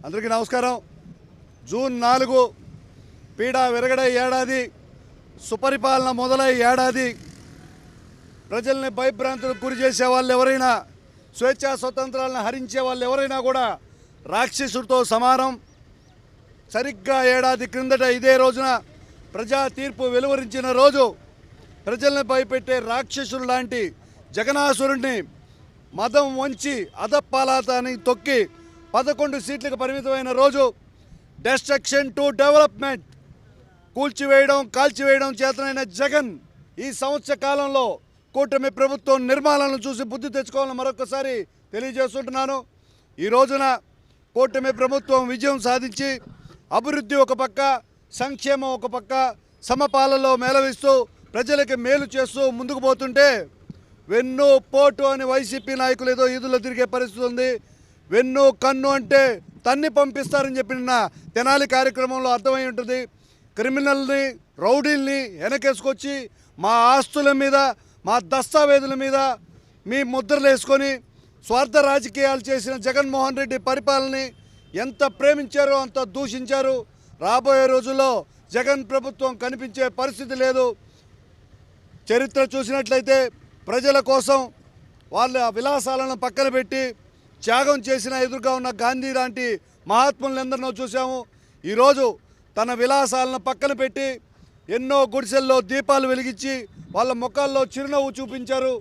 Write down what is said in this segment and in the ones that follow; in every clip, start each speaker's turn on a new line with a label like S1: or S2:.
S1: అందరికీ నమస్కారం. జూన్ 4 పీడ విరగడే ఏడాది, సుపరిపాలన మొదలై ఏడాది. ప్రజల్ని భయభ్రాంతులకు గురి చేసే వాళ్ళు ఎవరైనా, స్వేచ్ఛా స్వతంత్రాలను హరించే వాళ్ళు ఎవరైనా కూడా రాక్షసుడితో సమానం. సరిగ్గా ఏడాది క్రిందట ఇదే రోజున ప్రజా తీర్పు వెలువరించిన రోజు ప్రజల్ని భయపెట్టే రాక్షసుడు లాంటి జగనాసురుడిని మదం వంచి అధపాతాళానికి తొక్కి 11 సీట్లకు పరిమితమైన రోజు. డెస్ట్రక్షన్ టు డెవలప్మెంట్, కూల్చివేయడం కాల్చివేయడం చేతనైన జగన్ ఈ సంవత్సర కాలంలో కూటమి ప్రభుత్వం నిర్మాణాలను చూసి బుద్ధి తెచ్చుకోవాలని మరొకసారి తెలియజేస్తుంటున్నాను. ఈ రోజున కూటమి ప్రభుత్వం విజయం సాధించి అభివృద్ధి ఒక పక్క, సంక్షేమం ఒక పక్క, సమపాలలో మేళవిస్తూ ప్రజలకి మేలు చేస్తూ ముందుకు పోతుంటే వెన్ను పోటు అని వైసీపీ నాయకులు ఏదో ఈదులో తిరిగే పరిస్థితి ఉంది. వెన్ను కన్ను అంటే తన్ని పంపిస్తారని చెప్పిన తెనాలి కార్యక్రమంలో అర్థమై ఉంటుంది. క్రిమినల్ని, రౌడీల్ని వెనకేసుకొచ్చి మా ఆస్తుల మీద, మా దస్తావేజుల మీద మీ ముద్రలు వేసుకొని స్వార్థ రాజకీయాలు చేసిన జగన్మోహన్ రెడ్డి పరిపాలనని ఎంత ప్రేమించారో అంత దూషించారు. రాబోయే రోజుల్లో జగన్ ప్రభుత్వం కనిపించే పరిస్థితి లేదు. చరిత్ర చూసినట్లయితే ప్రజల కోసం వాళ్ళ విలాసాలను పక్కన పెట్టి త్యాగం చేసిన ఎదురుగా ఉన్న గాంధీ లాంటి మహాత్ములందరినో చూసాము. ఈరోజు తన విలాసాలను పక్కన పెట్టి ఎన్నో గుడిసెల్లో దీపాలు వెలిగించి వాళ్ళ ముఖాల్లో చిరునవ్వు చూపించారు.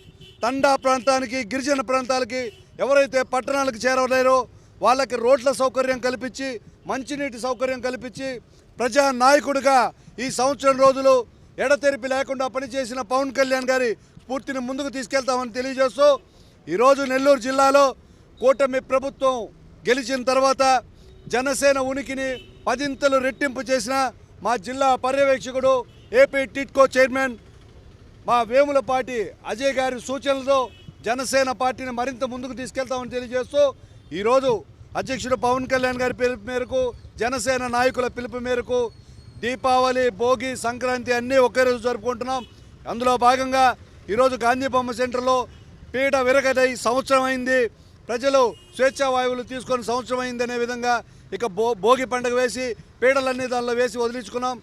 S1: తండా ప్రాంతానికి, గిరిజన ప్రాంతాలకి, ఎవరైతే పట్టణాలకు చేరలేరో వాళ్ళకి రోడ్ల సౌకర్యం కల్పించి, మంచినీటి సౌకర్యం కల్పించి ప్రజా నాయకుడిగా ఈ సంవత్సరం రోజులు ఎడతెరిపి లేకుండా పనిచేసిన పవన్ కళ్యాణ్ గారి స్ఫూర్తిని ముందుకు తీసుకెళ్తామని తెలియజేస్తూ ఈరోజు నెల్లూరు జిల్లాలో కూటమి ప్రభుత్వం గెలిచిన తర్వాత జనసేన ఉనికిని 10 రెట్టింపు చేసిన మా జిల్లా పర్యవేక్షకుడు, ఏపీ టిట్కో చైర్మన్ మా వేములపాటి అజయ్ గారి సూచనలతో జనసేన పార్టీని మరింత ముందుకు తీసుకెళ్తామని తెలియజేస్తూ ఈరోజు అధ్యక్షుడు పవన్ కళ్యాణ్ గారి పిలుపు మేరకు, జనసేన నాయకుల పిలుపు మేరకు దీపావళి, భోగి, సంక్రాంతి అన్నీ ఒకే రోజు జరుపుకుంటున్నాం. అందులో భాగంగా ఈరోజు గాంధీ బొమ్మ సెంటర్లో పీడ విరగదై సంవత్సరం అయింది, ప్రజలు స్వేచ్ఛా వాయువులు తీసుకొని సంవత్సరం అయిందనే విధంగా ఇక భోగి పండుగ వేసి పీడలన్నీ దానిలో వేసి వదిలించుకున్నాం.